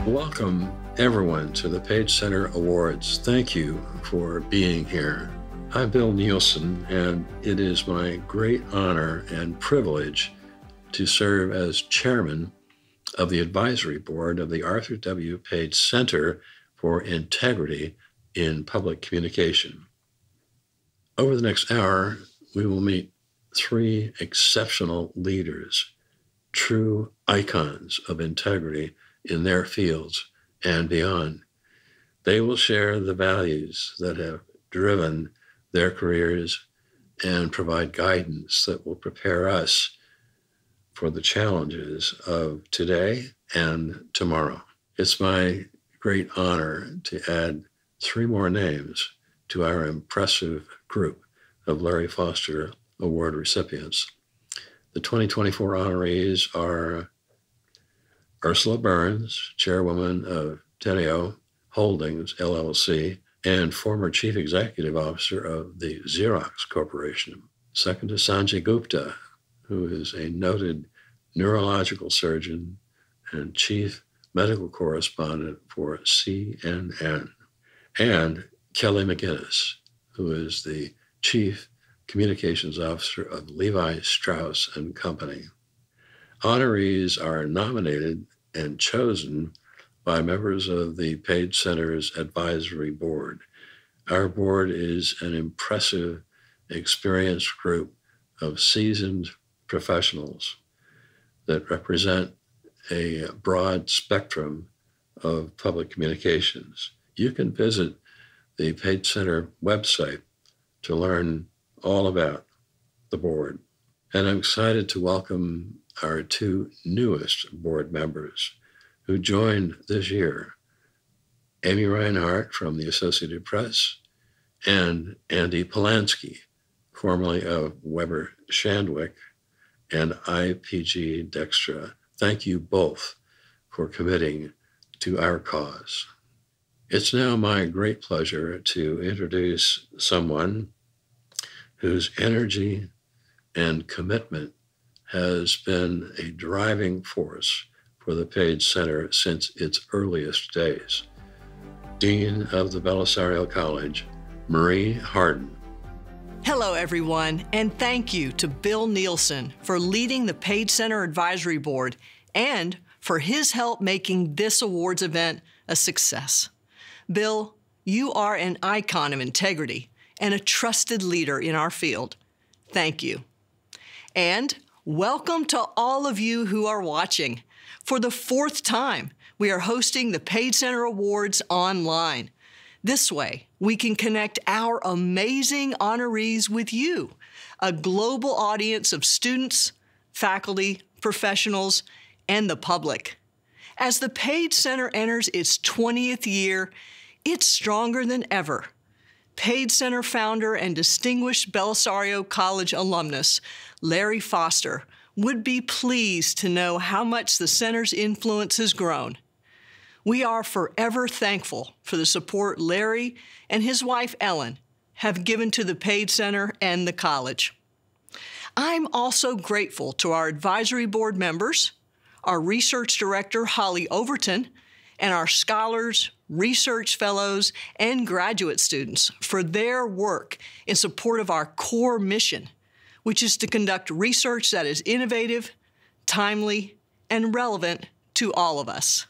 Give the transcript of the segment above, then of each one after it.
Welcome, everyone, to the Page Center Awards. Thank you for being here. I'm Bill Nielsen, and it is my great honor and privilege to serve as chairman of the advisory board of the Arthur W. Page Center for Integrity in Public Communication. Over the next hour, we will meet three exceptional leaders, true icons of integrity in their fields and beyond. They will share the values that have driven their careers and provide guidance that will prepare us for the challenges of today and tomorrow. It's my great honor to add three more names to our impressive group of Larry Foster Award recipients. The 2024 honorees are Ursula Burns, chairwoman of Teneo Holdings, LLC, and former chief executive officer of the Xerox Corporation. Second is Sanjay Gupta, who is a noted neurological surgeon and chief medical correspondent for CNN. And Kelly McGinnis, who is the chief communications officer of Levi Strauss Co. Honorees are nominated and chosen by members of the Page Center's advisory board. Our board is an impressive, experienced group of seasoned professionals that represent a broad spectrum of public communications. You can visit the Page Center website to learn all about the board. And I'm excited to welcome our two newest board members who joined this year, Amy Reinhart from the Associated Press and Andy Polanski, formerly of Weber Shandwick and IPG Dextra. Thank you both for committing to our cause. It's now my great pleasure to introduce someone whose energy and commitment has been a driving force for the Page Center since its earliest days. Dean of the Belisario College, Marie Harden. Hello, everyone, and thank you to Bill Nielsen for leading the Page Center Advisory Board and for his help making this awards event a success. Bill, you are an icon of integrity and a trusted leader in our field. Thank you. And welcome to all of you who are watching. For the fourth time, we are hosting the Page Center Awards online. This way, we can connect our amazing honorees with you, a global audience of students, faculty, professionals, and the public. As the Page Center enters its 20th year, it's stronger than ever. Page Center founder and distinguished Belisario College alumnus, Larry Foster, would be pleased to know how much the center's influence has grown. We are forever thankful for the support Larry and his wife Ellen have given to the Page Center and the college. I'm also grateful to our advisory board members, our research director, Holly Overton, and our scholars, research fellows, and graduate students for their work in support of our core mission, which is to conduct research that is innovative, timely, and relevant to all of us.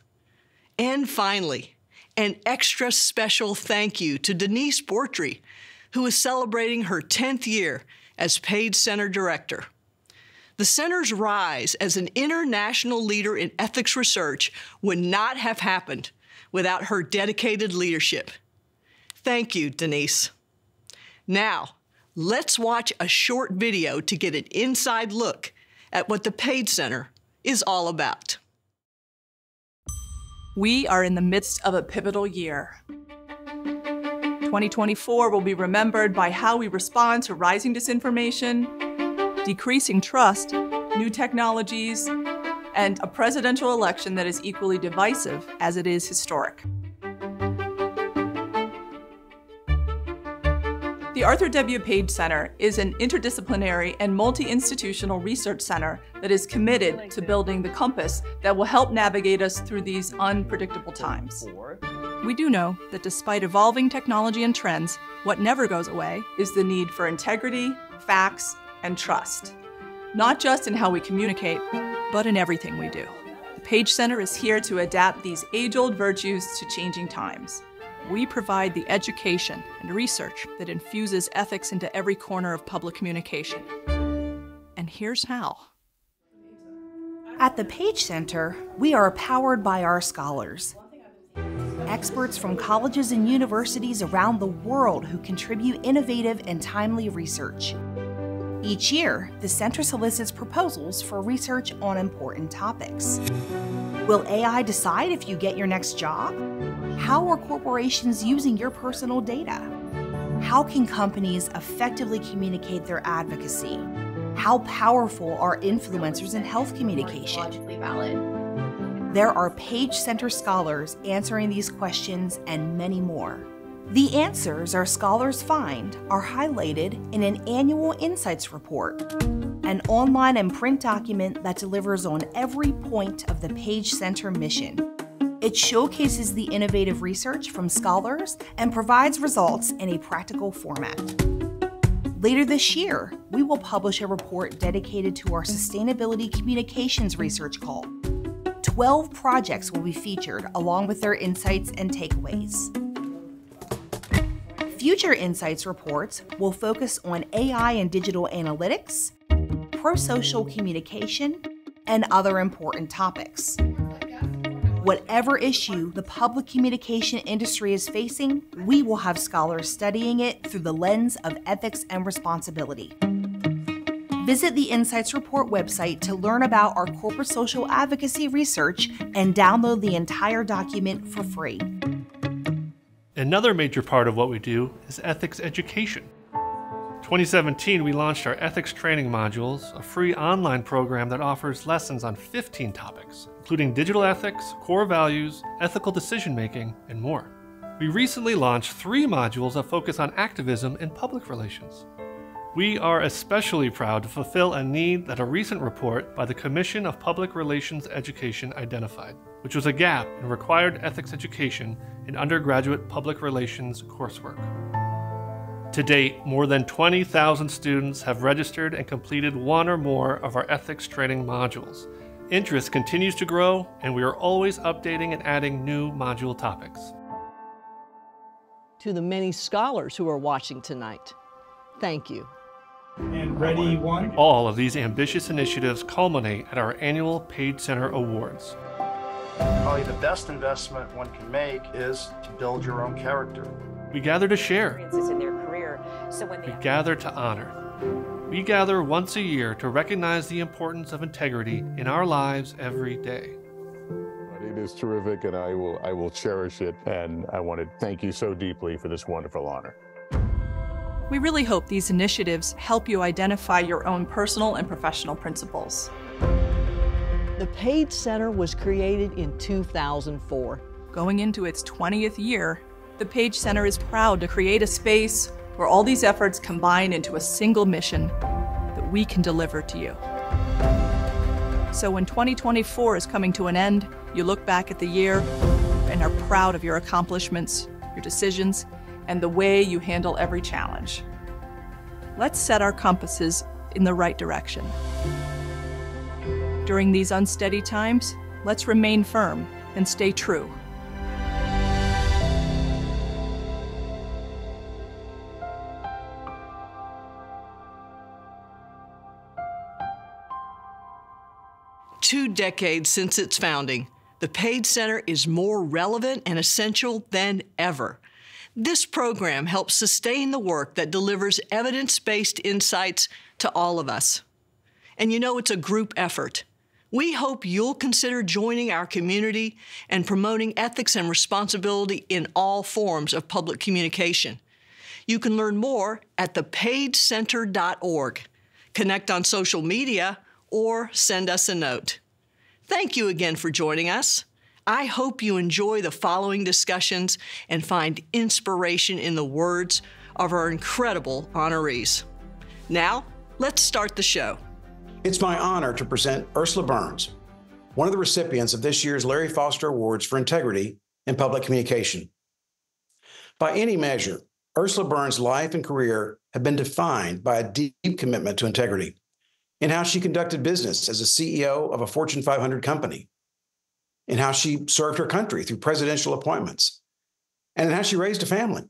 And finally, an extra special thank you to Denise Bortry, who is celebrating her 10th year as Page Center Director. The center's rise as an international leader in ethics research would not have happened without her dedicated leadership. Thank you, Denise. Now, let's watch a short video to get an inside look at what the Page Center is all about. We are in the midst of a pivotal year. 2024 will be remembered by how we respond to rising disinformation, decreasing trust, new technologies, and a presidential election that is equally divisive as it is historic. The Arthur W. Page Center is an interdisciplinary and multi-institutional research center that is committed to building the compass that will help navigate us through these unpredictable times. We do know that despite evolving technology and trends, what never goes away is the need for integrity, facts, and trust. Not just in how we communicate, but in everything we do. The Page Center is here to adapt these age-old virtues to changing times. We provide the education and research that infuses ethics into every corner of public communication. And here's how. At the Page Center, we are powered by our scholars. Experts from colleges and universities around the world who contribute innovative and timely research. Each year, the center solicits proposals for research on important topics. Will AI decide if you get your next job? How are corporations using your personal data? How can companies effectively communicate their advocacy? How powerful are influencers in health communication? Logically valid. There are Page Center scholars answering these questions and many more. The answers our scholars find are highlighted in an annual Insights Report, an online and print document that delivers on every point of the Page Center mission. It showcases the innovative research from scholars and provides results in a practical format. Later this year, we will publish a report dedicated to our Sustainability Communications Research Call. 12 projects will be featured along with their insights and takeaways. Future Insights reports will focus on AI and digital analytics, pro-social communication, and other important topics. Whatever issue the public communication industry is facing, we will have scholars studying it through the lens of ethics and responsibility. Visit the Insights Report website to learn about our corporate social advocacy research and download the entire document for free. Another major part of what we do is ethics education. 2017, we launched our ethics training modules, a free online program that offers lessons on 15 topics, including digital ethics, core values, ethical decision-making, and more. We recently launched 3 modules that focus on activism and public relations. We are especially proud to fulfill a need that a recent report by the Commission of Public Relations Education identified, which was a gap in required ethics education in undergraduate public relations coursework. To date, more than 20,000 students have registered and completed one or more of our ethics training modules. Interest continues to grow, and we are always updating and adding new module topics. To the many scholars who are watching tonight, thank you. And ready, one. All of these ambitious initiatives culminate at our annual Page Center Awards. Probably the best investment one can make is to build your own character. We gather to share. In their career. So when We gather to honor. We gather once a year to recognize the importance of integrity in our lives every day. It is terrific, and I will cherish it, and I want to thank you so deeply for this wonderful honor. We really hope these initiatives help you identify your own personal and professional principles. The Page Center was created in 2004. Going into its 20th year, the Page Center is proud to create a space where all these efforts combine into a single mission that we can deliver to you. So when 2024 is coming to an end, you look back at the year and are proud of your accomplishments, your decisions, and the way you handle every challenge. Let's set our compasses in the right direction. During these unsteady times, let's remain firm and stay true. Two decades since its founding, the Page Center is more relevant and essential than ever. This program helps sustain the work that delivers evidence-based insights to all of us. And you know, it's a group effort. We hope you'll consider joining our community and promoting ethics and responsibility in all forms of public communication. You can learn more at thepagecenter.org. Connect on social media or send us a note. Thank you again for joining us. I hope you enjoy the following discussions and find inspiration in the words of our incredible honorees. Now, let's start the show. It's my honor to present Ursula Burns, one of the recipients of this year's Larry Foster Awards for Integrity in Public Communication. By any measure, Ursula Burns' life and career have been defined by a deep commitment to integrity in how she conducted business as a CEO of a Fortune 500 company, in how she served her country through presidential appointments, and in how she raised a family.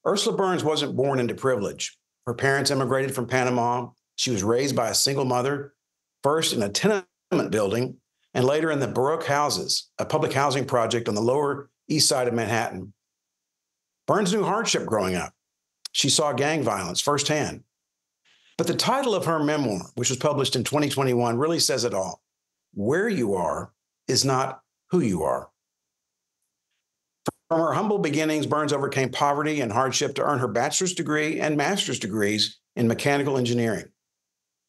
Ursula Burns wasn't born into privilege. Her parents immigrated from Panama. She was raised by a single mother, first in a tenement building and later in the Baroque Houses, a public housing project on the Lower East Side of Manhattan. Burns knew hardship growing up. She saw gang violence firsthand. But the title of her memoir, which was published in 2021, really says it all. Where you are is not who you are. From her humble beginnings, Burns overcame poverty and hardship to earn her bachelor's degree and master's degrees in mechanical engineering.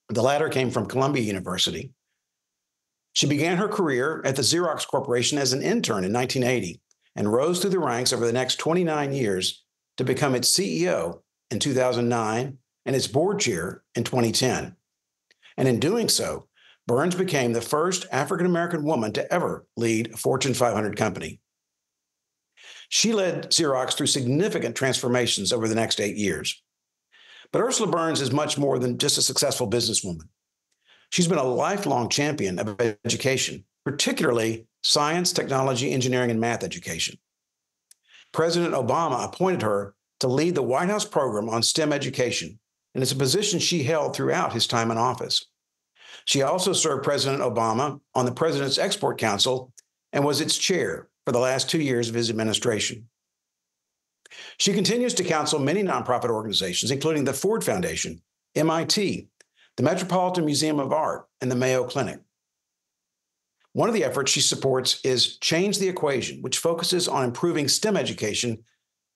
The latter came from Columbia University. She began her career at the Xerox Corporation as an intern in 1980 and rose through the ranks over the next 29 years to become its CEO in 2009 and its board chair in 2010. And in doing so, Burns became the first African-American woman to ever lead a Fortune 500 company. She led Xerox through significant transformations over the next 8 years. But Ursula Burns is much more than just a successful businesswoman. She's been a lifelong champion of education, particularly science, technology, engineering, and math education. President Obama appointed her to lead the White House program on STEM education, and it's a position she held throughout his time in office. She also served President Obama on the President's Export Council and was its chair for the last 2 years of his administration. She continues to counsel many nonprofit organizations, including the Ford Foundation, MIT, the Metropolitan Museum of Art, and the Mayo Clinic. One of the efforts she supports is Change the Equation, which focuses on improving STEM education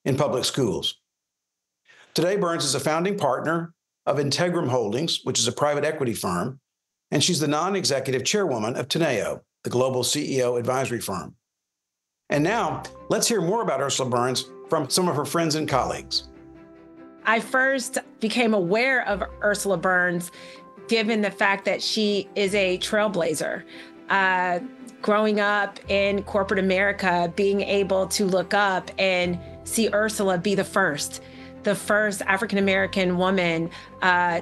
in public schools. Today, Burns is a founding partner of Teneo Holdings, which is a private equity firm, and she's the non-executive chairwoman of Teneo, the global CEO advisory firm. And now, let's hear more about Ursula Burns from some of her friends and colleagues. I first became aware of Ursula Burns given the fact that she is a trailblazer. Growing up in corporate America, being able to look up and see Ursula be the first African-American woman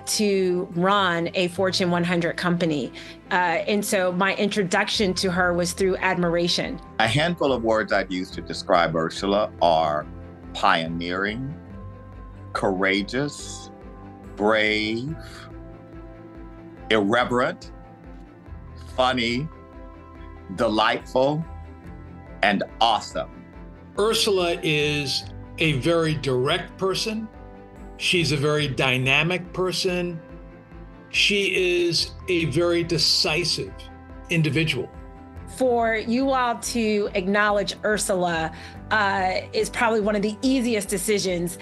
to run a Fortune 100 company. And so my introduction to her was through admiration. A handful of words I'd use to describe Ursula are pioneering, courageous, brave, irreverent, funny, delightful, and awesome. Ursula is a very direct person. She's a very dynamic person. She is a very decisive individual. For you all to acknowledge Ursula is probably one of the easiest decisions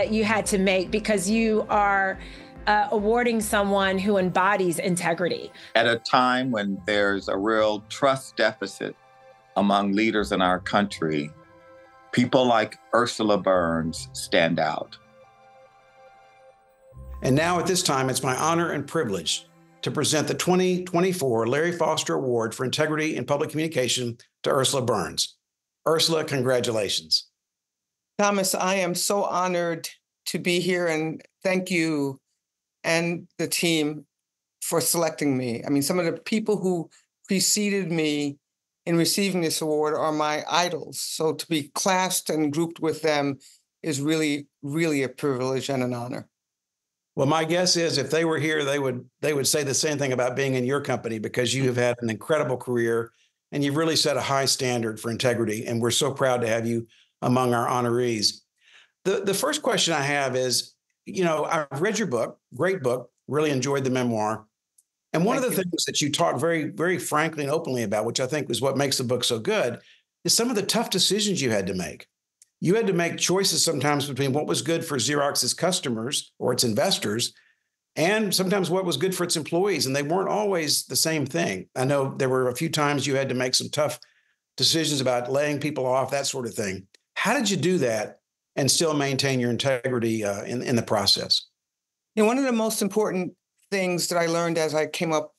you had to make, because you are awarding someone who embodies integrity. At a time when there's a real trust deficit among leaders in our country, people like Ursula Burns stand out. And now at this time, it's my honor and privilege to present the 2024 Larry Foster Award for Integrity in Public Communication to Ursula Burns. Ursula, congratulations. Thomas, I am so honored to be here, and thank you and the team for selecting me. I mean, some of the people who preceded me in receiving this award are my idols. So to be classed and grouped with them is really, really a privilege and an honor. Well, my guess is if they were here, they would say the same thing about being in your company, because you have had an incredible career and you've really set a high standard for integrity. And we're so proud to have you among our honorees. The first question I have is, I've read your book, great book, really enjoyed the memoir. And one of the things that you talk very, very frankly and openly about, which I think is what makes the book so good, is some of the tough decisions you had to make. You had to make choices sometimes between what was good for Xerox's customers or its investors, and sometimes what was good for its employees. And they weren't always the same thing. I know there were a few times you had to make some tough decisions about laying people off, that sort of thing. How did you do that and still maintain your integrity in the process? One of the most important things that I learned as I came up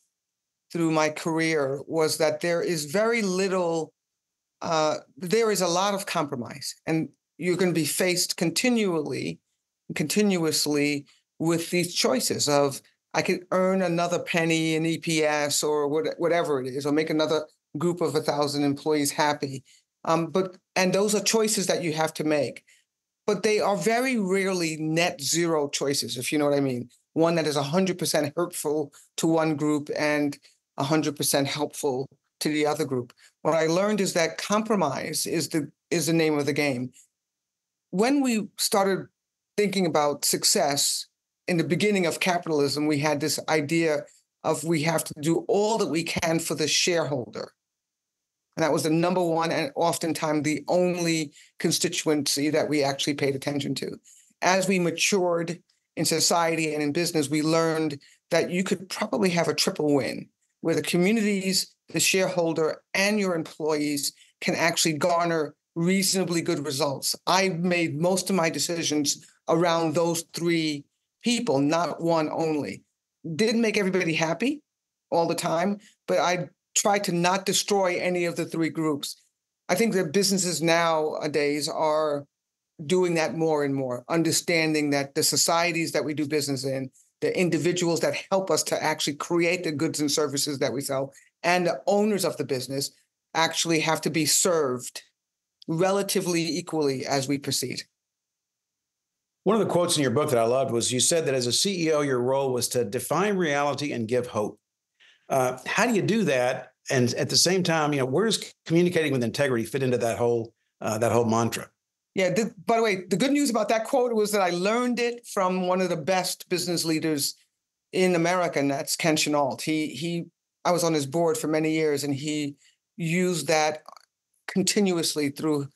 through my career was that there is very little, there is a lot of compromise, and you're going to be faced continuously with these choices of, I could earn another penny in EPS or whatever it is, or make another group of 1,000 employees happy. And those are choices that you have to make. But they are very rarely net zero choices, if you know what I mean. One that is 100% hurtful to one group and 100% helpful to the other group. What I learned is that compromise is the name of the game. When we started thinking about success in the beginning of capitalism, we had this idea of we have to do all that we can for the shareholder. And that was the number one and oftentimes the only constituency that we actually paid attention to. As we matured in society and in business, we learned that you could probably have a triple win, where the communities, the shareholder, and your employees can actually garner reasonably good results. I made most of my decisions around those three people, not one only. Didn't make everybody happy all the time, but I tried to not destroy any of the three groups. I think that businesses nowadays are doing that more and more, understanding that the societies that we do business in, the individuals that help us to actually create the goods and services that we sell, and the owners of the business actually have to be served relatively equally as we proceed. One of the quotes in your book that I loved was, you said that as a CEO, your role was to define reality and give hope. How do you do that? And at the same time, where does communicating with integrity fit into that whole mantra? Yeah. By the way, the good news about that quote was that I learned it from one of the best business leaders in America, and that's Ken Chenault. I was on his board for many years, and he used that continuously through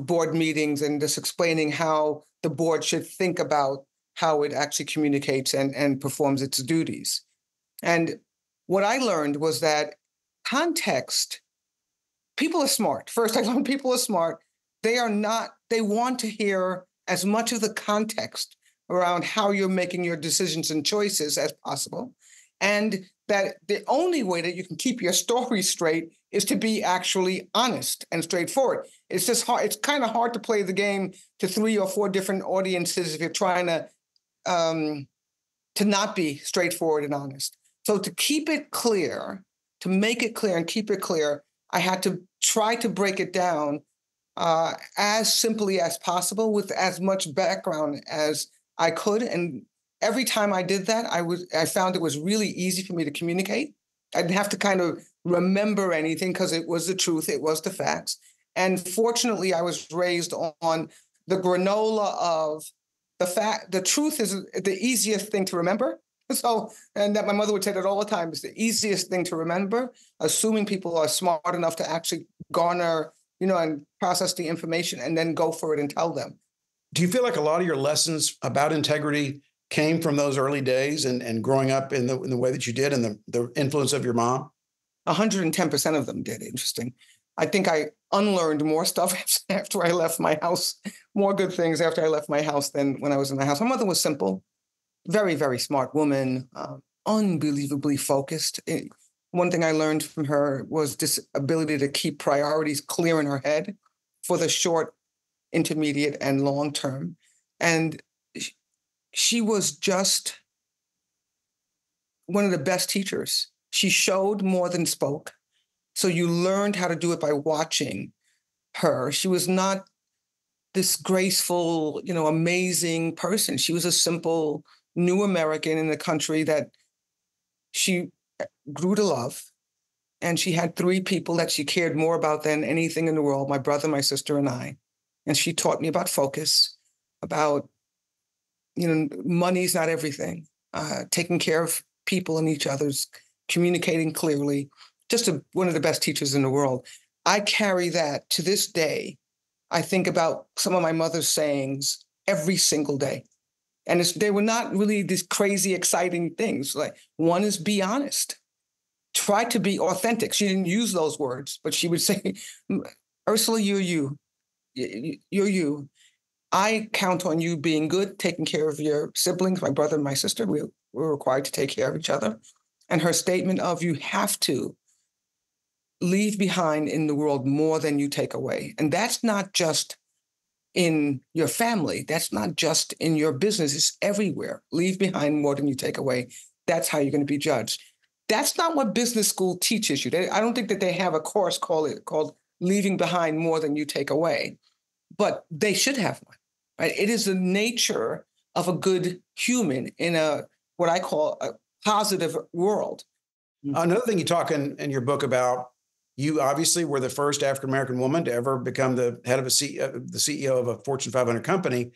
board meetings and just explaining how the board should think about how it actually communicates and performs its duties. And what I learned was that context, people are smart. First, I learned people are smart. They want to hear as much of the context around how you're making your decisions and choices as possible. And that the only way that you can keep your story straight is to be actually honest and straightforward. It's just hard. It's kind of hard to play the game to 3 or 4 different audiences if you're trying to not be straightforward and honest. So to keep it clear, to make it clear and keep it clear, I had to try to break it down as simply as possible with as much background as I could. And every time I did that, I found it was really easy for me to communicate. I didn't have to kind of remember anything because it was the truth, it was the facts. And fortunately, I was raised on the granola of the truth is the easiest thing to remember. So, and that my mother would say that all the time, it's the easiest thing to remember, assuming people are smart enough to actually garner, and process the information and then go for it and tell them. Do you feel like a lot of your lessons about integrity came from those early days and growing up in the way that you did and the influence of your mom? 110% of them did. Interesting. I think I unlearned more stuff after I left my house, more good things after I left my house than when I was in the house. My mother was simple, very, very smart woman, unbelievably focused. One thing I learned from her was this ability to keep priorities clear in her head for the short, intermediate, and long term. And she was just one of the best teachers. She showed more than spoke. So you learned how to do it by watching her. She was not this graceful, amazing person. She was a simple new American in the country that she grew to love. And she had 3 people that she cared more about than anything in the world, my brother, my sister, and I. And she taught me about focus, about, money's not everything, taking care of people and each other's, communicating clearly, just one of the best teachers in the world. I carry that to this day. I think about some of my mother's sayings every single day. And they were not really these crazy, exciting things. Like, one is be honest. Try to be authentic. She didn't use those words, but she would say, Ursula, you're you. You're you. I count on you being good, taking care of your siblings, my brother and my sister. We're required to take care of each other. And her statement of you have to leave behind in the world more than you take away. And that's not just in your family. That's not just in your business. It's everywhere. Leave behind more than you take away. That's how you're going to be judged. That's not what business school teaches you. I don't think that they have a course called leaving behind more than you take away, but they should have one. Right? It is the nature of a good human in what I call a positive world. Another thing you talk in your book about, you obviously were the first African-American woman to ever become the head of the CEO of a Fortune 500 company.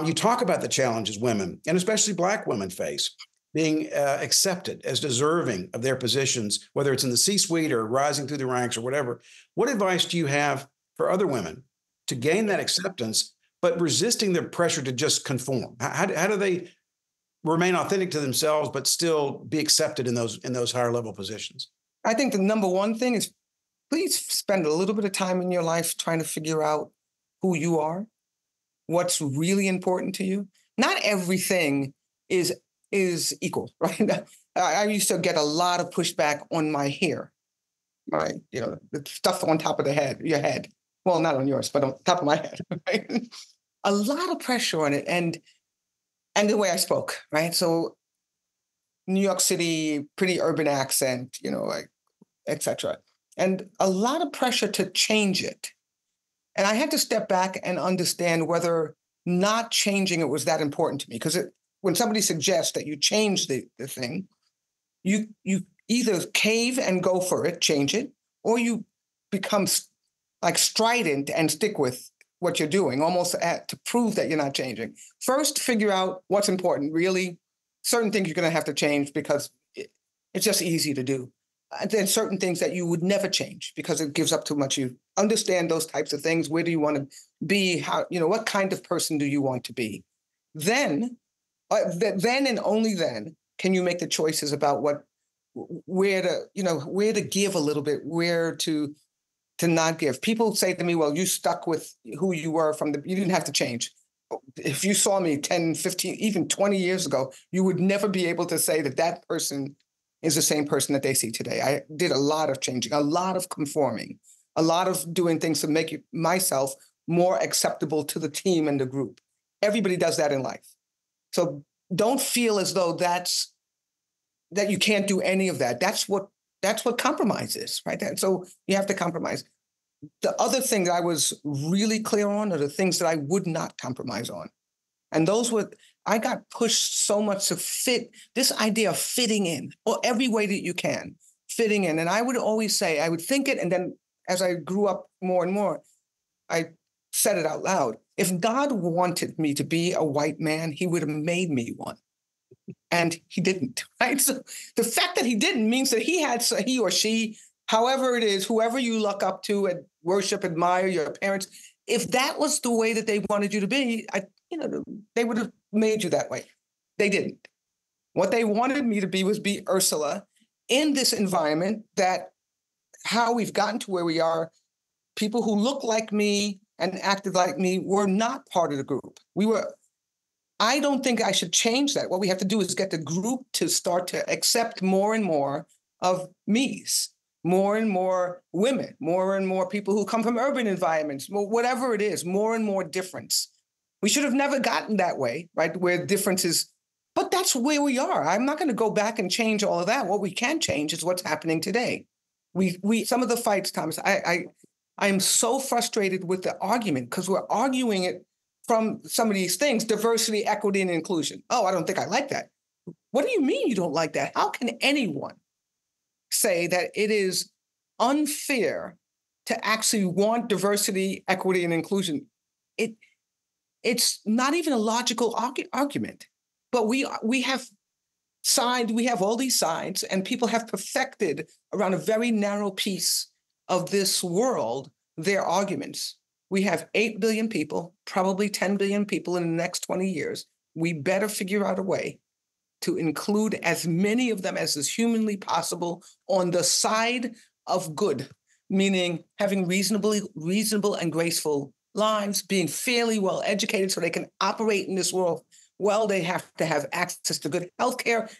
You talk about the challenges women, and especially Black women, face, being accepted as deserving of their positions, whether it's in the C-suite or rising through the ranks or whatever. What advice do you have for other women to gain that acceptance, but resisting the pressure to just conform? How do they remain authentic to themselves, but still be accepted in those higher level positions? I think the number one thing is please spend a little bit of time in your life trying to figure out who you are, what's really important to you. Not everything is equal, right? I used to get a lot of pushback on my hair, right? You know, the stuff on top of your head. Well, not on yours, but on top of my head, right? A lot of pressure on it, and the way I spoke, right? So New York City, pretty urban accent, you know, like, et cetera. And a lot of pressure to change it. And I had to step back and understand whether not changing it was that important to me. Because when somebody suggests that you change the thing, you either cave and go for it, change it, or you become like strident and stick with what you're doing, almost to prove that you're not changing. First, figure out what's important. Really, certain things you're going to have to change because it's just easy to do. And then certain things that you would never change because it gives up too much. You understand those types of things. Where do you want to be? How, you know, what kind of person do you want to be? Then and only then can you make the choices about where to give a little bit, where to not give. People say to me, well, you stuck with who you were you didn't have to change. If you saw me 10, 15, even 20 years ago, you would never be able to say that person is the same person that they see today. I did a lot of changing, a lot of conforming, a lot of doing things to make myself more acceptable to the team and the group. Everybody does that in life. So don't feel as though that you can't do any of that. That's what compromise is, right? So you have to compromise. The other thing that I was really clear on are the things that I would not compromise on. And I got pushed so much to fit, this idea of fitting in, or every way that you can, fitting in. And I would always say, I would think it, and then as I grew up more and more, I said it out loud. If God wanted me to be a white man, he would have made me one. And he didn't, right? So the fact that he didn't means that he or she, however it is, whoever you look up to and worship, admire, your parents, if that was the way that they wanted you to be, they would have made you that way. They didn't. What they wanted me to be was be Ursula in this environment that how we've gotten to where we are, people who look like me and acted like me were not part of the group. I don't think I should change that. What we have to do is get the group to start to accept more and more of me's, more and more women, more and more people who come from urban environments, whatever it is, more and more difference. We should have never gotten that way, right? Where difference is, but that's where we are. I'm not going to go back and change all of that. What we can change is what's happening today. Some of the fights, Thomas, I am so frustrated with the argument because we're arguing it from some of these things, diversity, equity, and inclusion. Oh, I don't think I like that. What do you mean you don't like that? How can anyone say that it is unfair to actually want diversity, equity, and inclusion? It's not even a logical argument. But we have all these sides, and people have perfected around a very narrow piece of this world their arguments. We have 8 billion people, probably 10 billion people in the next 20 years. We better figure out a way to include as many of them as is humanly possible on the side of good, meaning having reasonable and graceful lives, being fairly well educated so they can operate in this world well. They have to have access to good healthcare.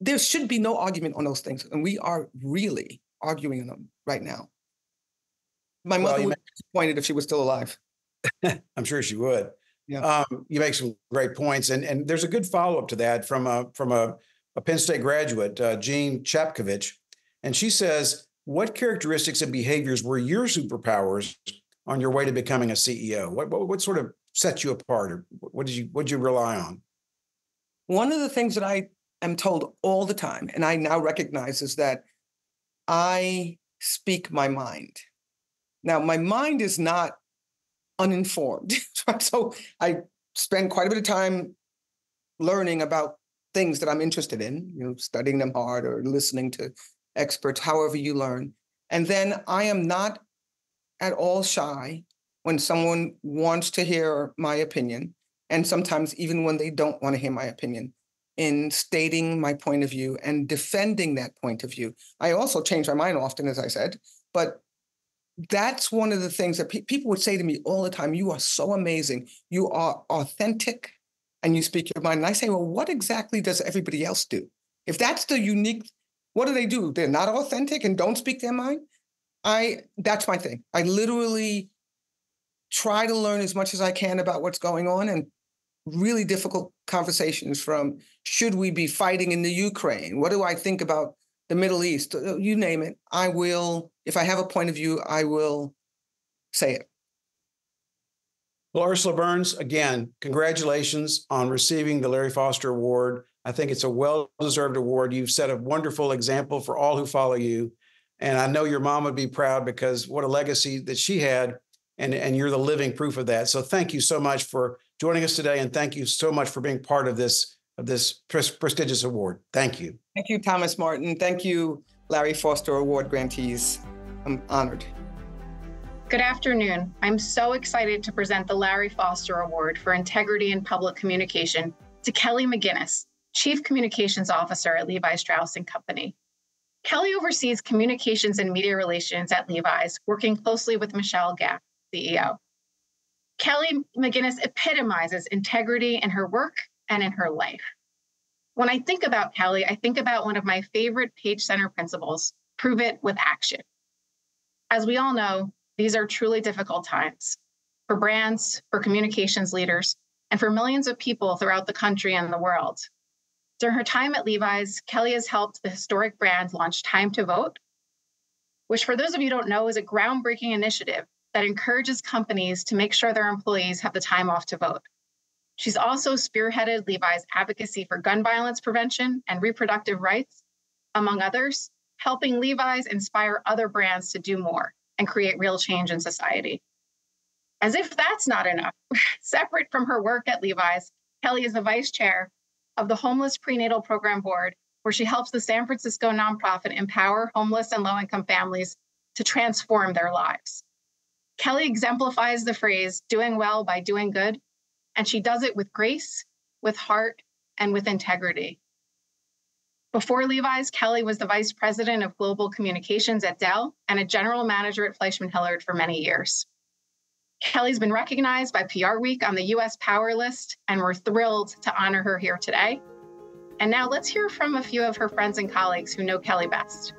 There should be no argument on those things. And we are really arguing on them right now. My mother would be disappointed if she was still alive. I'm sure she would. Yeah. You make some great points. And there's a good follow-up to that from a Penn State graduate, Jean Chapkovich. And she says, what characteristics and behaviors were your superpowers on your way to becoming a CEO? What sort of set you apart, or what did you rely on? One of the things that I am told all the time, and I now recognize, is that I speak my mind. Now, my mind is not uninformed. So I spend quite a bit of time learning about things that I'm interested in, studying them hard or listening to experts, however you learn. And then I am not at all shy when someone wants to hear my opinion, and sometimes even when they don't want to hear my opinion, in stating my point of view and defending that point of view. I also change my mind often, as I said, but that's one of the things that people would say to me all the time: you are so amazing. You are authentic and you speak your mind. And I say, well, what exactly does everybody else do? If that's the unique, what do? They're not authentic and don't speak their mind? That's my thing. I literally try to learn as much as I can about what's going on, and really difficult conversations from, should we be fighting in the Ukraine? What do I think about the Middle East? You name it. I will, if I have a point of view, I will say it. Well, Ursula Burns, again, congratulations on receiving the Larry Foster Award. I think it's a well-deserved award. You've set a wonderful example for all who follow you. And I know your mom would be proud, because what a legacy that she had, and you're the living proof of that. So thank you so much for joining us today, and thank you so much for being part of this prestigious award. Thank you. Thank you, Thomas Martin. Thank you, Larry Foster Award grantees. I'm honored. Good afternoon. I'm so excited to present the Larry Foster Award for Integrity in Public Communication to Kelly McGinnis, Chief Communications Officer at Levi Strauss Co. Kelly oversees communications and media relations at Levi's, working closely with Michelle Gaff, CEO. Kelly McGinnis epitomizes integrity in her work and in her life. When I think about Kelly, I think about one of my favorite Page Center principles: prove it with action. As we all know, these are truly difficult times for brands, for communications leaders, and for millions of people throughout the country and the world. During her time at Levi's, Kelly has helped the historic brand launch Time to Vote, which, for those of you who don't know, is a groundbreaking initiative that encourages companies to make sure their employees have the time off to vote. She's also spearheaded Levi's advocacy for gun violence prevention and reproductive rights, among others, helping Levi's inspire other brands to do more and create real change in society. As if that's not enough, separate from her work at Levi's, Kelly is the vice chair of the Homeless Prenatal Program Board, where she helps the San Francisco nonprofit empower homeless and low-income families to transform their lives. Kelly exemplifies the phrase, doing well by doing good, and she does it with grace, with heart, and with integrity. Before Levi's, Kelly was the vice president of global communications at Dell and a general manager at Fleishman Hillard for many years. Kelly's been recognized by PR Week on the U.S. Power List, and we're thrilled to honor her here today. And now let's hear from a few of her friends and colleagues who know Kelly best.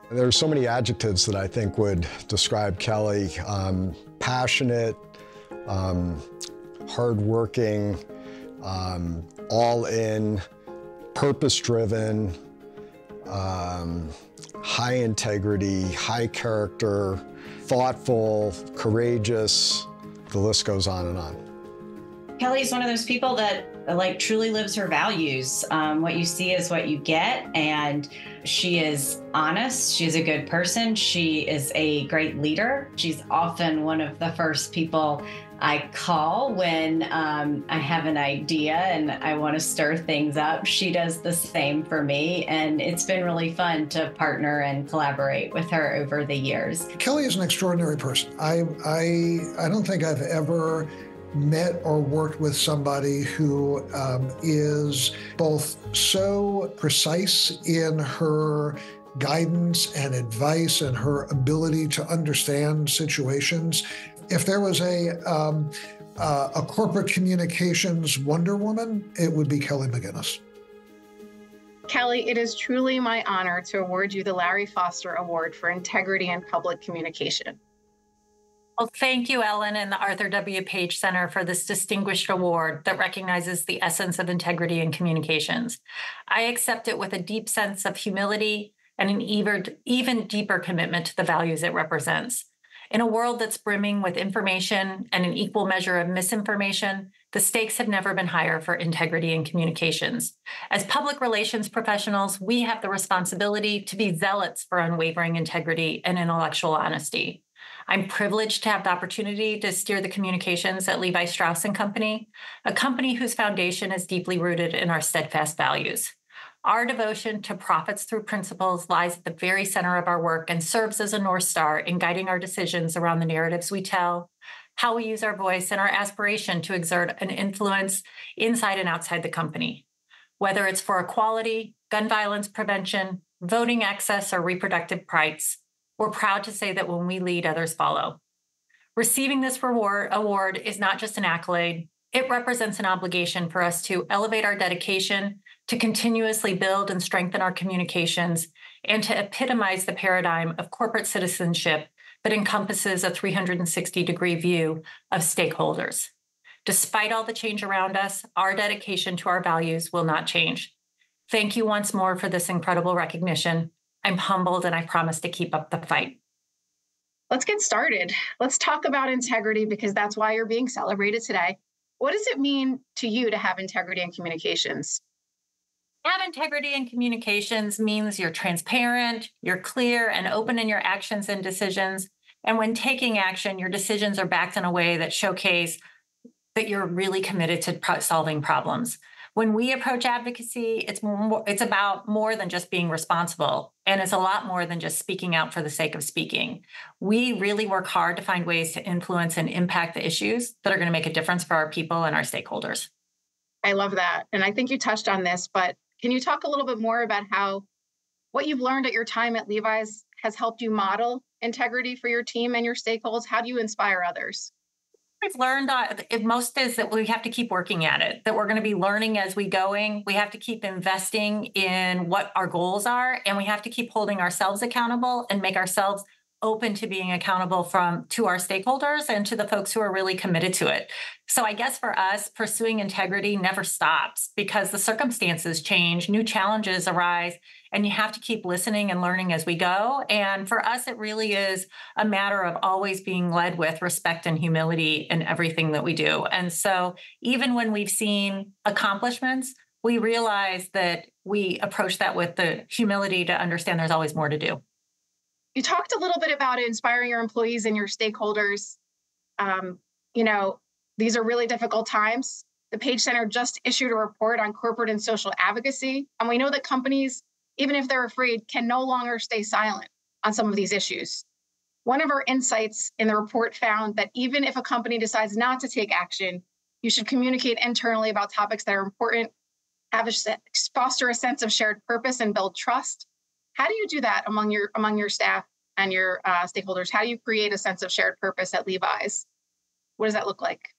There are so many adjectives that I think would describe Kelly: passionate, hardworking, all in, purpose-driven, high integrity, high character, thoughtful, courageous. The list goes on and on. Kelly's one of those people that truly lives her values. What you see is what you get, and she is honest. She's a good person. She is a great leader. She's often one of the first people I call when I have an idea and I want to stir things up. She does the same for me, and it's been really fun to partner and collaborate with her over the years. Kelly is an extraordinary person. I don't think I've ever met or worked with somebody who is both so precise in her guidance and advice and her ability to understand situations, If there was a corporate communications Wonder Woman, it would be Kelly McGinnis. Kelly, it is truly my honor to award you the Larry Foster Award for Integrity in Public Communication. Well, thank you, Ellen, and the Arthur W. Page Center for this distinguished award that recognizes the essence of integrity in communications. I accept it with a deep sense of humility and an even deeper commitment to the values it represents. In a world that's brimming with information and an equal measure of misinformation, the stakes have never been higher for integrity in communications. As public relations professionals, we have the responsibility to be zealots for unwavering integrity and intellectual honesty. I'm privileged to have the opportunity to steer the communications at Levi Strauss Co, a company whose foundation is deeply rooted in our steadfast values. Our devotion to profits through principles lies at the very center of our work and serves as a North Star in guiding our decisions around the narratives we tell, how we use our voice, and our aspiration to exert an influence inside and outside the company. Whether it's for equality, gun violence prevention, voting access, or reproductive rights, we're proud to say that when we lead, others follow. Receiving this award is not just an accolade. It represents an obligation for us to elevate our dedication, to continuously build and strengthen our communications, and to epitomize the paradigm of corporate citizenship that encompasses a 360-degree view of stakeholders. Despite all the change around us, our dedication to our values will not change. Thank you once more for this incredible recognition. I'm humbled, and I promise to keep up the fight. Let's get started. Let's talk about integrity, because that's why you're being celebrated today. What does it mean to you to have integrity in communications? Have integrity in communications means you're transparent, you're clear and open in your actions and decisions. And when taking action, your decisions are backed in a way that showcase that you're really committed to solving problems. When we approach advocacy, it's about more than just being responsible, and it's a lot more than just speaking out for the sake of speaking. We really work hard to find ways to influence and impact the issues that are going to make a difference for our people and our stakeholders. I love that. And I think you touched on this, but can you talk a little bit more about how what you've learned at your time at Levi's has helped you model integrity for your team and your stakeholders? How do you inspire others? We've learned most is that we have to keep working at it, that we're going to be learning as we going. We have to keep investing in what our goals are, and we have to keep holding ourselves accountable and make ourselves open to being accountable to our stakeholders and to the folks who are really committed to it. So I guess for us, pursuing integrity never stops because the circumstances change, new challenges arise, and you have to keep listening and learning as we go. And for us, it really is a matter of always being led with respect and humility in everything that we do. And so even when we've seen accomplishments, we realize that we approach that with the humility to understand there's always more to do. You talked a little bit about inspiring your employees and your stakeholders. These are really difficult times. The Page Center just issued a report on corporate and social advocacy. And we know that companies, even if they're afraid, can no longer stay silent on some of these issues. One of our insights in the report found that even if a company decides not to take action, you should communicate internally about topics that are important, foster a sense of shared purpose, and build trust. How do you do that among your staff and your stakeholders? How do you create a sense of shared purpose at Levi's? What does that look like?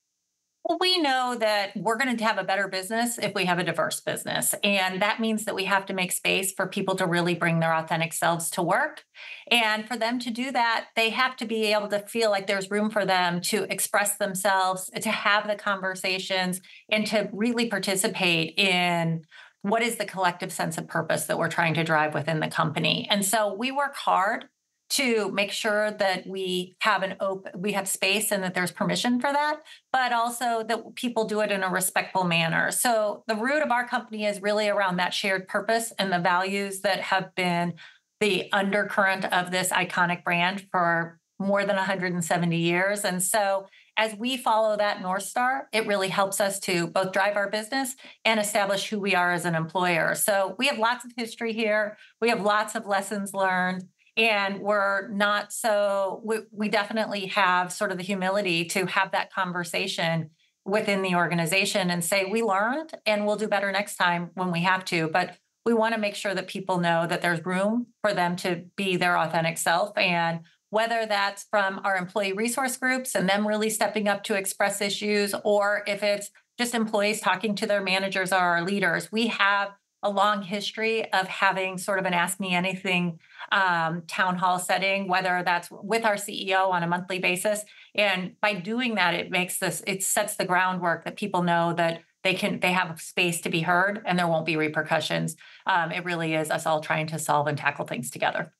Well, we know that we're going to have a better business if we have a diverse business. And that means that we have to make space for people to really bring their authentic selves to work. And for them to do that, they have to be able to feel like there's room for them to express themselves, to have the conversations, and to really participate in what is the collective sense of purpose that we're trying to drive within the company. And so we work hard to make sure that we have space and that there's permission for that, but also that people do it in a respectful manner. So the root of our company is really around that shared purpose and the values that have been the undercurrent of this iconic brand for more than 170 years. And so as we follow that North Star, it really helps us to both drive our business and establish who we are as an employer. So we have lots of history here. We have lots of lessons learned. And we definitely have sort of the humility to have that conversation within the organization and say, we learned and we'll do better next time when we have to. But we want to make sure that people know that there's room for them to be their authentic self. And whether that's from our employee resource groups and them really stepping up to express issues, or if it's just employees talking to their managers or our leaders. We have a long history of having sort of an Ask Me Anything town hall setting, whether that's with our CEO on a monthly basis. And by doing that, it sets the groundwork that people know that they have space to be heard and there won't be repercussions. It really is us all trying to solve and tackle things together.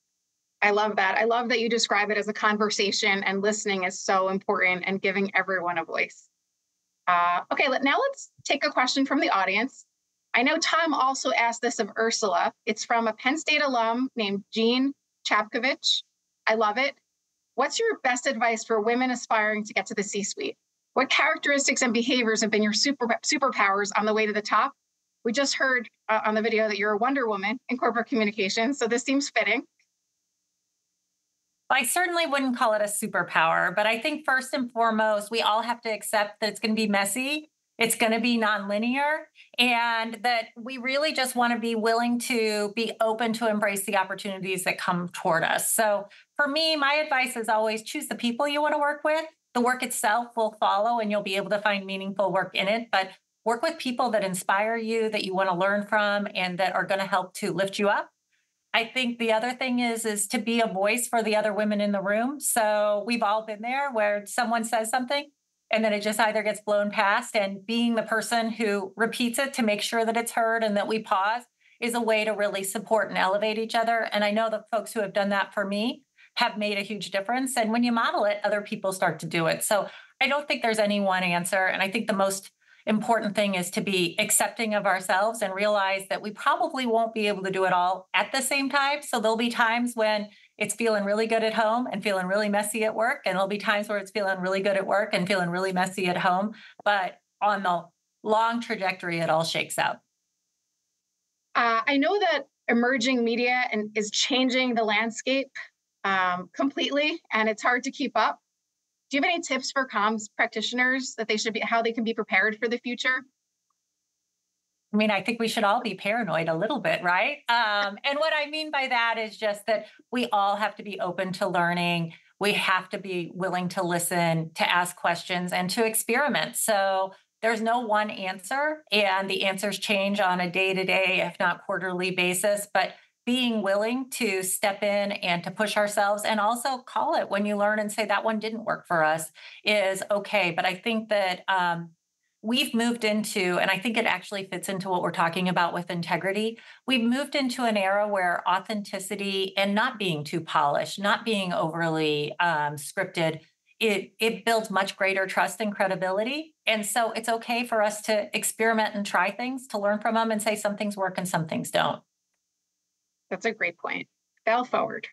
I love that. I love that you describe it as a conversation, and listening is so important and giving everyone a voice. Okay, now let's take a question from the audience. I know Tom also asked this of Ursula. It's from a Penn State alum named Jean Chapkovich. I love it. What's your best advice for women aspiring to get to the C-suite? What characteristics and behaviors have been your superpowers on the way to the top? We just heard on the video that you're a Wonder Woman in corporate communications, so this seems fitting. I certainly wouldn't call it a superpower, but I think first and foremost, we all have to accept that it's going to be messy. It's going to be nonlinear, and that we really just want to be willing to be open to embrace the opportunities that come toward us. So for me, my advice is always choose the people you want to work with. The work itself will follow and you'll be able to find meaningful work in it, but work with people that inspire you, that you want to learn from, and that are going to help to lift you up. I think the other thing is to be a voice for the other women in the room. So we've all been there where someone says something and then it just either gets blown past, and being the person who repeats it to make sure that it's heard and that we pause is a way to really support and elevate each other. And I know the folks who have done that for me have made a huge difference. And when you model it, other people start to do it. So I don't think there's any one answer. And I think the most important thing is to be accepting of ourselves and realize that we probably won't be able to do it all at the same time. So there'll be times when it's feeling really good at home and feeling really messy at work. And there'll be times where it's feeling really good at work and feeling really messy at home. But on the long trajectory, it all shakes out. I know that emerging media is changing the landscape completely, and it's hard to keep up. Do you have any tips for comms practitioners that how they can be prepared for the future? I mean, I think we should all be paranoid a little bit, right? And what I mean by that is just that we all have to be open to learning. We have to be willing to listen, to ask questions, and to experiment. So there's no one answer, and the answers change on a day-to-day, if not quarterly basis. But being willing to step in and to push ourselves and also call it when you learn and say that one didn't work for us is okay. But I think that we've moved into, and I think it actually fits into what we're talking about with integrity, we've moved into an era where authenticity and not being too polished, not being overly scripted, it builds much greater trust and credibility. And so it's okay for us to experiment and try things, to learn from them and say some things work and some things don't. That's a great point. Fail forward.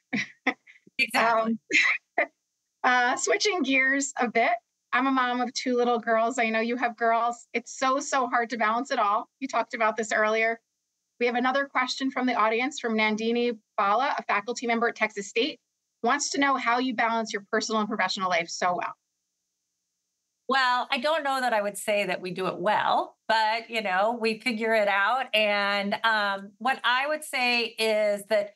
Exactly. Switching gears a bit. I'm a mom of 2 little girls. I know you have girls. It's so hard to balance it all. You talked about this earlier. We have another question from the audience from Nandini Bala, a faculty member at Texas State. Wants to know how you balance your personal and professional life so well. Well, I don't know that I would say that we do it well, but, we figure it out. And what I would say is that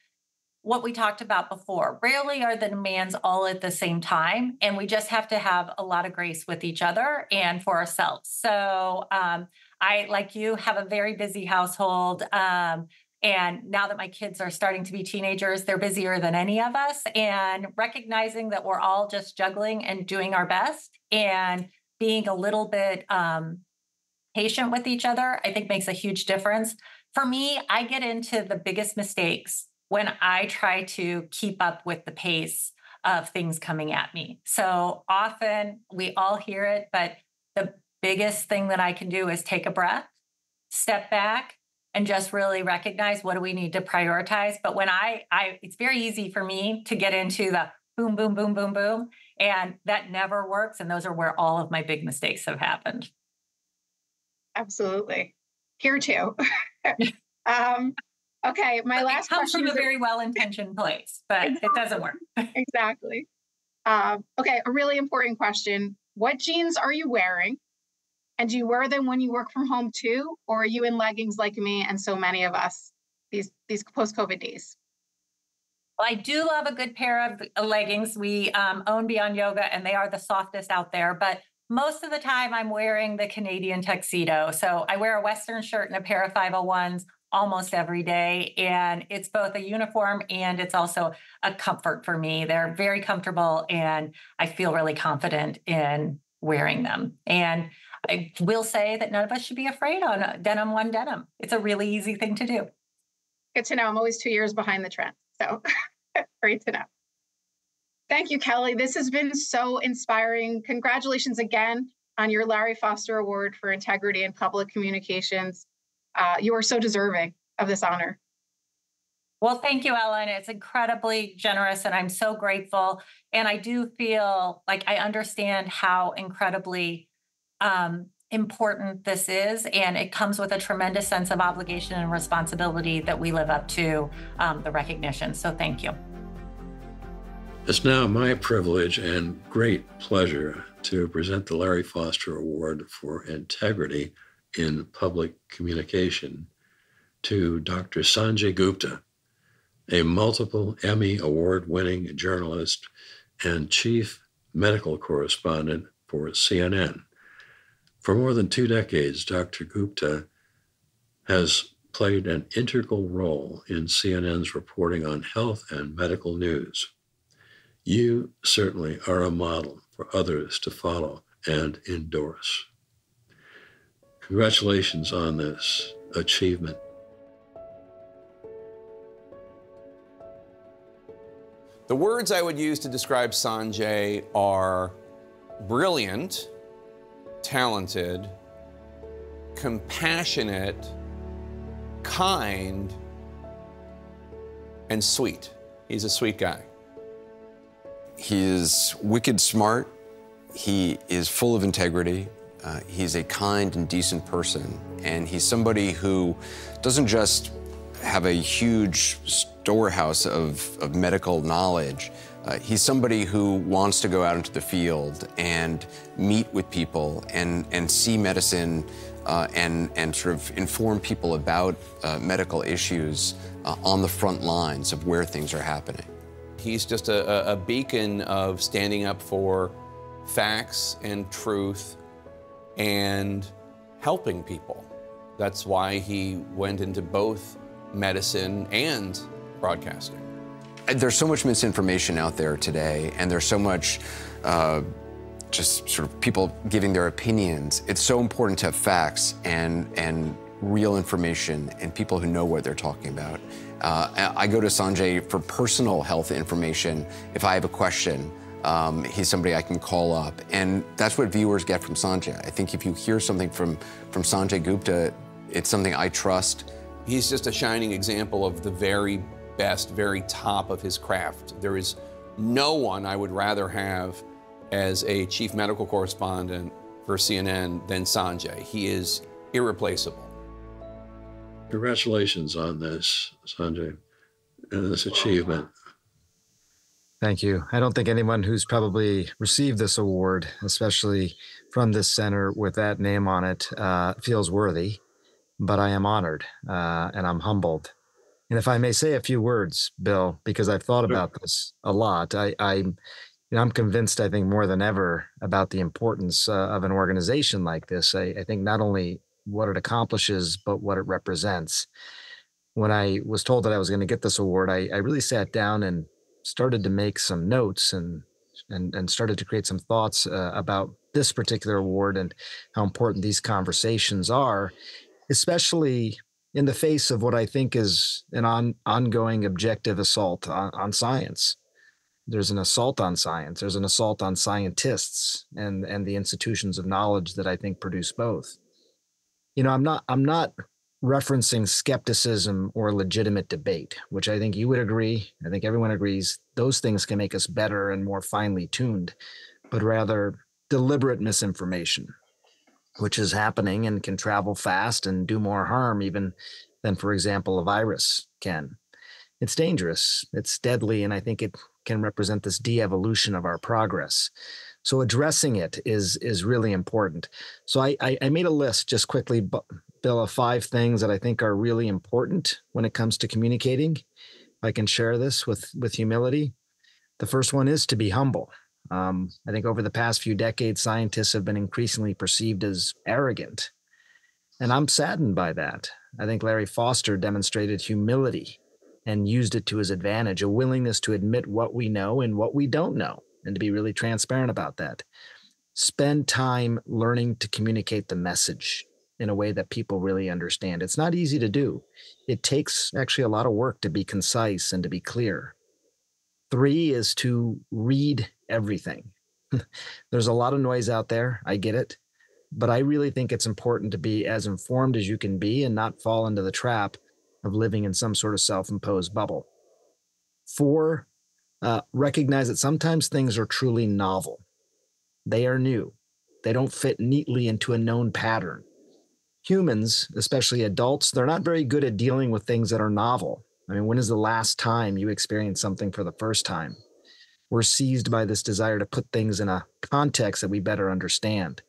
what we talked about before, rarely are the demands all at the same time. And we just have to have a lot of grace with each other and for ourselves. So I, like you, have a very busy household. And now that my kids are starting to be teenagers, they're busier than any of us. And recognizing that we're all just juggling and doing our best and being a little bit patient with each other, I think makes a huge difference. For me, I get into the biggest mistakes when I try to keep up with the pace of things coming at me. So often we all hear it, but the biggest thing that I can do is take a breath, step back, and just really recognize what do we need to prioritize. But when it's very easy for me to get into the boom, boom, boom, boom, boom. And that never works. And those are where all of my big mistakes have happened. Absolutely. Here too. Okay, my last question. It comes from a very well-intentioned place, but it doesn't work. Exactly. Okay, a really important question. What jeans are you wearing? And do you wear them when you work from home too? Or are you in leggings like me and so many of us these post-COVID days? Well, I do love a good pair of leggings. We own Beyond Yoga, and they are the softest out there. But most of the time, I'm wearing the Canadian tuxedo. So I wear a Western shirt and a pair of 501s almost every day. And it's both a uniform and it's also a comfort for me. They're very comfortable, and I feel really confident in wearing them. And I will say that none of us should be afraid on denim one denim. It's a really easy thing to do. Good to know. I'm always 2 years behind the trend. So great to know. Thank you, Kelly. This has been so inspiring. Congratulations again on your Larry Foster Award for Integrity in Public Communications. You are so deserving of this honor. Well, thank you, Ellen. It's incredibly generous, and I'm so grateful. And I do feel like I understand how incredibly important this is, and it comes with a tremendous sense of obligation and responsibility that we live up to the recognition. So thank you. It's now my privilege and great pleasure to present the Larry Foster Award for Integrity in Public Communication to Dr. Sanjay Gupta, a multiple Emmy award-winning journalist and chief medical correspondent for CNN. For more than 2 decades, Dr. Gupta has played an integral role in CNN's reporting on health and medical news. You certainly are a model for others to follow and endorse. Congratulations on this achievement. The words I would use to describe Sanjay are brilliant, talented, compassionate, kind, and sweet. He's a sweet guy. He is wicked smart. He is full of integrity. He's a kind and decent person. And he's somebody who doesn't just have a huge storehouse of medical knowledge. He's somebody who wants to go out into the field and meet with people and see medicine and sort of inform people about medical issues on the front lines of where things are happening. He's just a beacon of standing up for facts and truth and helping people. That's why he went into both medicine and broadcasting. There's so much misinformation out there today, and there's so much just sort of people giving their opinions. It's so important to have facts and real information and people who know what they're talking about. I go to Sanjay for personal health information. If I have a question, he's somebody I can call up. And that's what viewers get from Sanjay. I think if you hear something from Sanjay Gupta, it's something I trust. He's just a shining example of the very best, very top of his craft. There is no one I would rather have as a chief medical correspondent for CNN than Sanjay. He is irreplaceable. Congratulations on this, Sanjay, and this achievement. Thank you. I don't think anyone who's probably received this award, especially from this center with that name on it, feels worthy, but I am honored and I'm humbled. And if I may say a few words, Bill, because I've thought about this a lot, I'm convinced, I think, more than ever about the importance of an organization like this. I think not only what it accomplishes, but what it represents. When I was told that I was going to get this award, I really sat down and started to make some notes and started to create some thoughts about this particular award and how important these conversations are, especially in the face of what I think is an ongoing objective assault on science. There's an assault on science. There's an assault on scientists and the institutions of knowledge that I think produce both. I'm not referencing skepticism or legitimate debate, which I think you would agree. I think everyone agrees those things can make us better and more finely tuned, but rather deliberate misinformation, which is happening and can travel fast and do more harm even than, for example, a virus can. It's dangerous, it's deadly, and I think it can represent this de-evolution of our progress. So addressing it is really important. So I made a list just quickly, Bill, of 5 things that I think are really important when it comes to communicating. I can share this with humility. The first one is to be humble. I think over the past few decades, scientists have been increasingly perceived as arrogant. And I'm saddened by that. I think Larry Foster demonstrated humility and used it to his advantage, a willingness to admit what we know and what we don't know, and to be really transparent about that. Spend time learning to communicate the message in a way that people really understand. It's not easy to do. It takes actually a lot of work to be concise and to be clear. 3 is to read everything. There's a lot of noise out there. I get it. But I really think it's important to be as informed as you can be and not fall into the trap of living in some sort of self-imposed bubble. 4, recognize that sometimes things are truly novel. They are new. They don't fit neatly into a known pattern. Humans, especially adults, they're not very good at dealing with things that are novel. I mean, when is the last time you experienced something for the first time? We're seized by this desire to put things in a context that we better understand.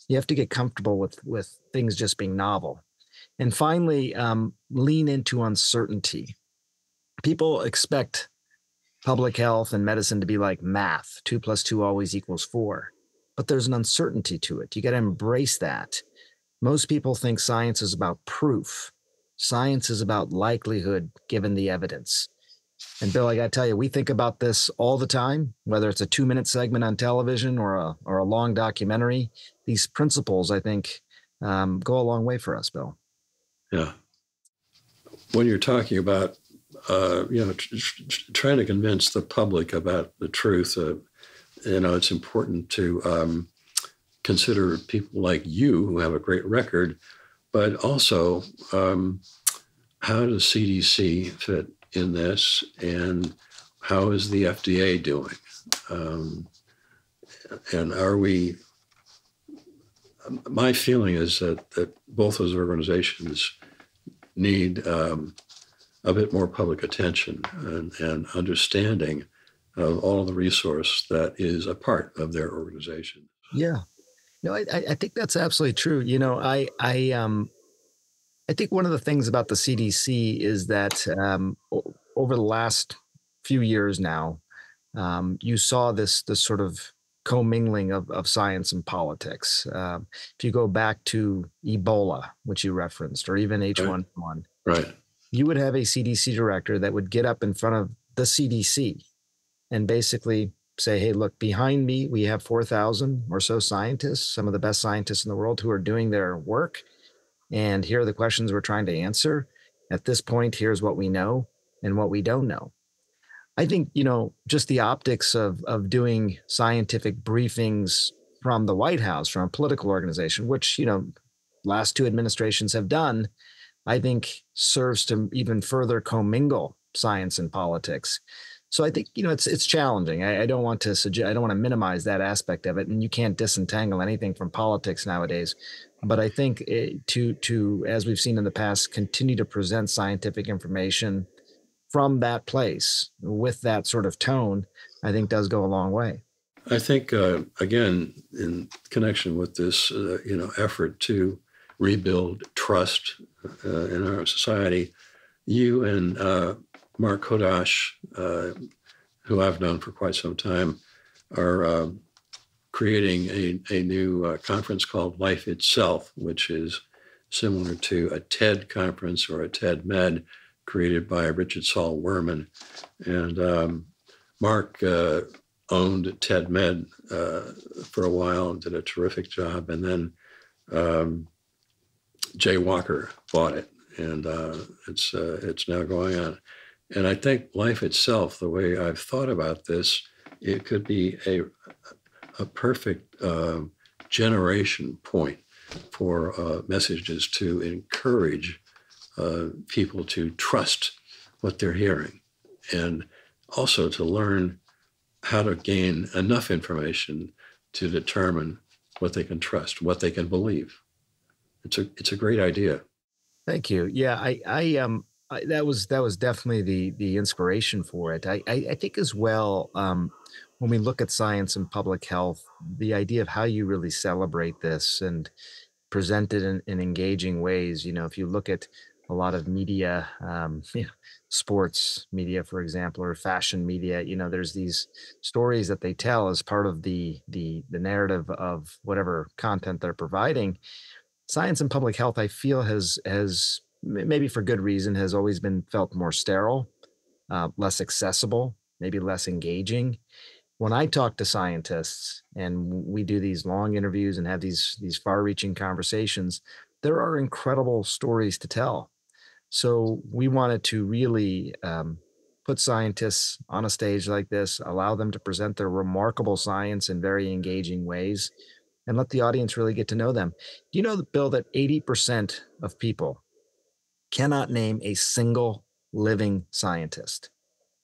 You have to get comfortable with things just being novel. And finally, lean into uncertainty. People expect public health and medicine to be like math. 2 + 2 always equals 4. But there's an uncertainty to it. You got to embrace that. Most people think science is about proof. Science is about likelihood given the evidence. And Bill, I got to tell you, we think about this all the time, whether it's a 2-minute segment on television or a long documentary. These principles, I think, go a long way for us, Bill. Yeah. When you're talking about, trying to convince the public about the truth, it's important to consider people like you who have a great record, but also how does CDC fit in this, and how is the FDA doing? And are we? My feeling is that both those organizations need a bit more public attention and understanding of all the resource that is a part of their organization. Yeah, no, I think that's absolutely true. I think one of the things about the CDC is that over the last few years now, you saw this sort of commingling of science and politics. If you go back to Ebola, which you referenced, or even H1N1, right, you would have a CDC director that would get up in front of the CDC and basically say, hey, look, behind me, we have 4,000 or so scientists, some of the best scientists in the world who are doing their work. And here are the questions we're trying to answer. At this point, here's what we know and what we don't know. I think, just the optics of doing scientific briefings from the White House, from a political organization, which, last 2 administrations have done, I think serves to even further commingle science and politics. So I think, it's challenging. I don't want to suggest, I don't want to minimize that aspect of it. And you can't disentangle anything from politics nowadays. But I think to, as we've seen in the past, continue to present scientific information from that place with that sort of tone, I think does go a long way. I think, again, in connection with this, effort to rebuild trust in our society, you and Mark Kodash, who I've known for quite some time, are creating a new conference called Life Itself, which is similar to a TED conference or a TED Med created by Richard Saul Wurman. And Mark owned TED Med for a while and did a terrific job. And then Jay Walker bought it, and it's now going on. And I think Life Itself, the way I've thought about this, it could be a perfect generation point for messages to encourage people to trust what they're hearing, and also to learn how to gain enough information to determine what they can trust, what they can believe. It's a great idea. Thank you. Yeah, that was definitely the inspiration for it. I think as well, when we look at science and public health, the idea of how you really celebrate this and present it in engaging ways. If you look at a lot of media, sports media, for example, or fashion media. There's these stories that they tell as part of the narrative of whatever content they're providing. Science and public health, I feel, has maybe for good reason, has always been felt more sterile, less accessible, maybe less engaging. When I talk to scientists and we do these long interviews and have these far-reaching conversations, there are incredible stories to tell. So we wanted to really put scientists on a stage like this, allow them to present their remarkable science in very engaging ways, and let the audience really get to know them. Do you know, Bill, that 80% of people cannot name a single living scientist?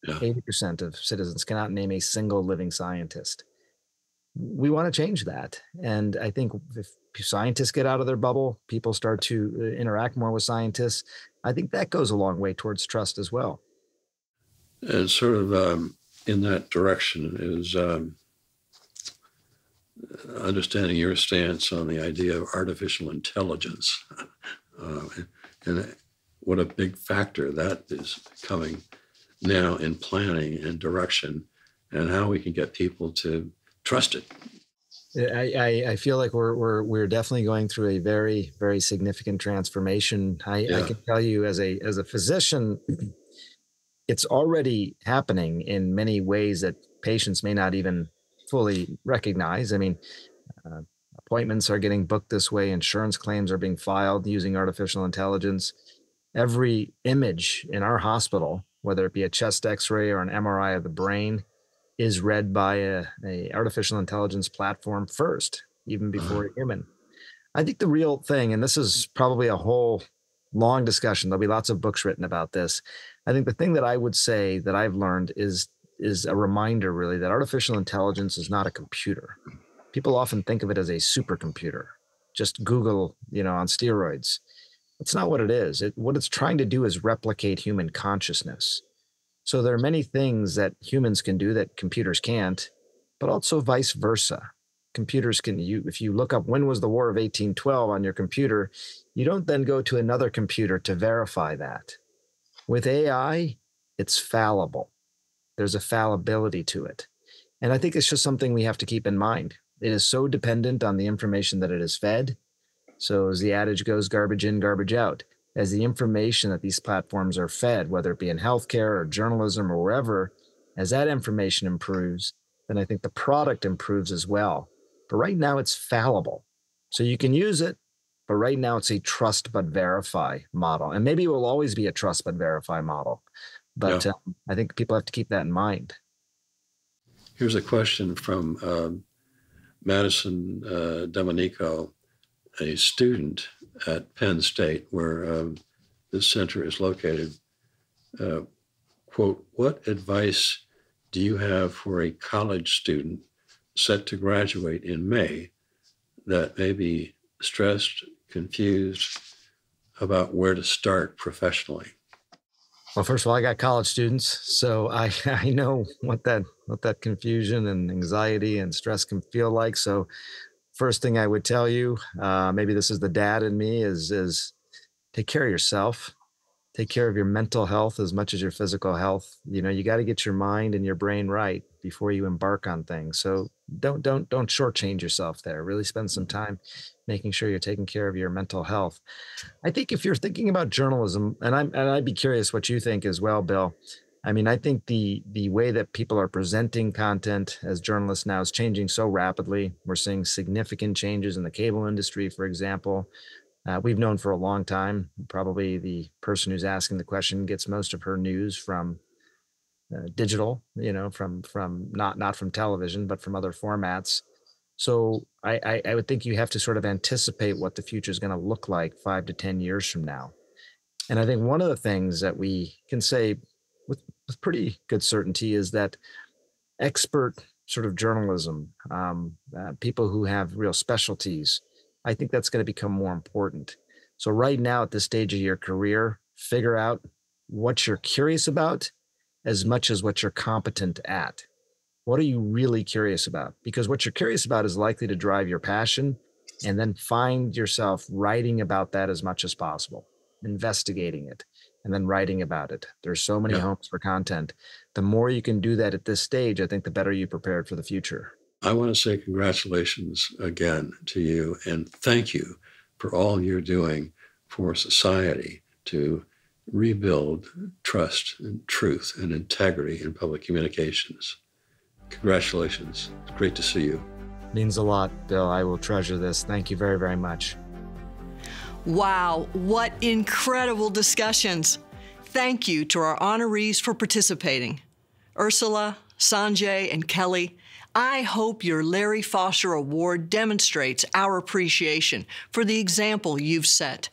Yeah. 80% of citizens cannot name a single living scientist. We want to change that. And I think if scientists get out of their bubble, people start to interact more with scientists, I think that goes a long way towards trust as well. And sort of in that direction is understanding your stance on the idea of artificial intelligence and what a big factor that is coming now in planning and direction, and how we can get people to trust it. I feel like we're definitely going through a very, very significant transformation. I can tell you as a physician, it's already happening in many ways that patients may not even fully recognize. I mean, appointments are getting booked this way. Insurance claims are being filed using artificial intelligence. Every image in our hospital, whether it be a chest X-ray or an MRI of the brain, is read by a artificial intelligence platform first, even before a human. I think the real thing, and this is probably a whole long discussion, there'll be lots of books written about this. I think the thing that I would say that I've learned is a reminder, really, that artificial intelligence is not a computer. People often think of it as a supercomputer, just Google, on steroids. That's not what it is. What it's trying to do is replicate human consciousness. So there are many things that humans can do that computers can't, but also vice versa. Computers can, if you look up when was the War of 1812 on your computer, you don't then go to another computer to verify that. With AI, it's fallible. There's a fallibility to it. And I think it's just something we have to keep in mind. It is so dependent on the information that it is fed. So as the adage goes, garbage in, garbage out. As the information that these platforms are fed, whether it be in healthcare or journalism or wherever, as that information improves, then I think the product improves as well. But right now it's fallible. So you can use it, but right now it's a trust but verify model. And maybe it will always be a trust but verify model. But I think people have to keep that in mind. Here's a question from Madison Domenico, a student at Penn State, where this center is located. Quote, what advice do you have for a college student set to graduate in May that may be stressed, confused about where to start professionally? Well, first of all, I got college students, so I know what that confusion and anxiety and stress can feel like. So first thing I would tell you, maybe this is the dad in me, is take care of yourself. Take care of your mental health as much as your physical health. You got to get your mind and your brain right before you embark on things. So don't shortchange yourself there. Really spend some time making sure you're taking care of your mental health. I think if you're thinking about journalism, and I'd be curious what you think as well, Bill. I mean, I think the way that people are presenting content as journalists now is changing so rapidly. We're seeing significant changes in the cable industry, for example. We've known for a long time, probably the person who's asking the question gets most of her news from digital, from not from television, but from other formats. So I would think you have to sort of anticipate what the future is going to look like 5 to 10 years from now. And I think one of the things that we can say with pretty good certainty is that expert sort of journalism, people who have real specialties, I think that's going to become more important. So right now at this stage of your career, figure out what you're curious about as much as what you're competent at. What are you really curious about? Because what you're curious about is likely to drive your passion, and then find yourself writing about that as much as possible. investigating it, and then writing about it. There's so many homes for content. The more you can do that at this stage, I think the better you're prepared for the future. I want to say congratulations again to you and thank you for all you're doing for society to rebuild trust and truth and integrity in public communications. Congratulations. It's great to see you. Means a lot, Bill. I will treasure this. Thank you very, very much. Wow, what incredible discussions. Thank you to our honorees for participating. Ursula, Sanjay, and Kelly, I hope your Larry Foster Award demonstrates our appreciation for the example you've set.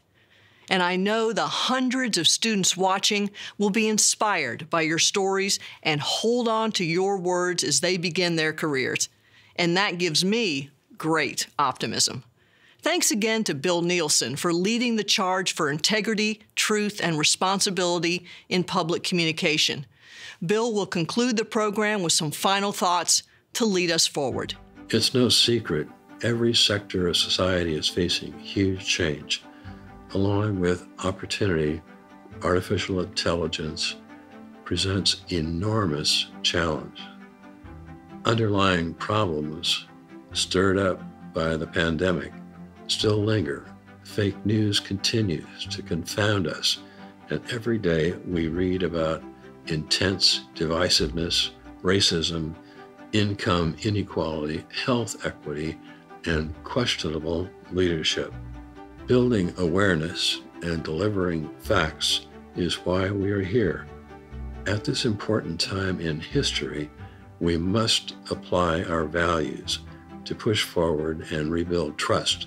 And I know the hundreds of students watching will be inspired by your stories and hold on to your words as they begin their careers. And that gives me great optimism. Thanks again to Bill Nielsen for leading the charge for integrity, truth, and responsibility in public communication. Bill will conclude the program with some final thoughts to lead us forward. It's no secret every sector of society is facing huge change. Along with opportunity, artificial intelligence presents enormous challenge. Underlying problems stirred up by the pandemic still linger. Fake news continues to confound us, and every day we read about intense divisiveness, racism, income inequality, health equity, and questionable leadership. Building awareness and delivering facts is why we are here. At this important time in history, we must apply our values to push forward and rebuild trust.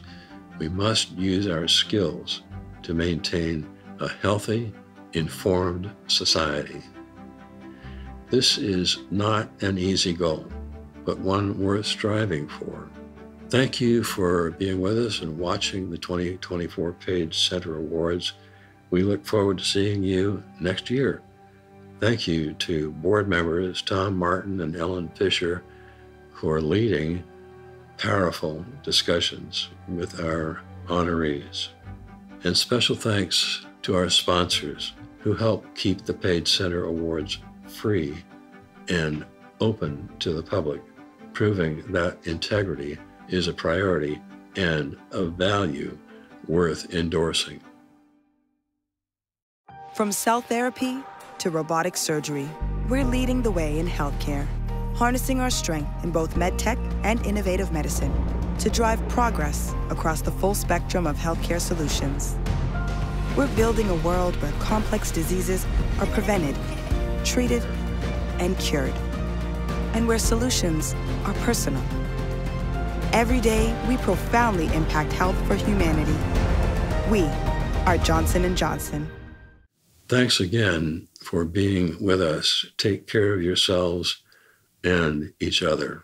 We must use our skills to maintain a healthy, informed society. This is not an easy goal, but one worth striving for. Thank you for being with us and watching the 2024 Page Center Awards. We look forward to seeing you next year. Thank you to board members Tom Martin and Ellen Fisher who are leading powerful discussions with our honorees. And special thanks to our sponsors who help keep the Page Center Awards free and open to the public, proving that integrity is a priority and a value worth endorsing. From cell therapy to robotic surgery, we're leading the way in healthcare, harnessing our strength in both medtech and innovative medicine to drive progress across the full spectrum of healthcare solutions. We're building a world where complex diseases are prevented, treated, and cured, and where solutions are personal. Every day, we profoundly impact health for humanity. We are Johnson & Johnson. Thanks again for being with us. Take care of yourselves and each other.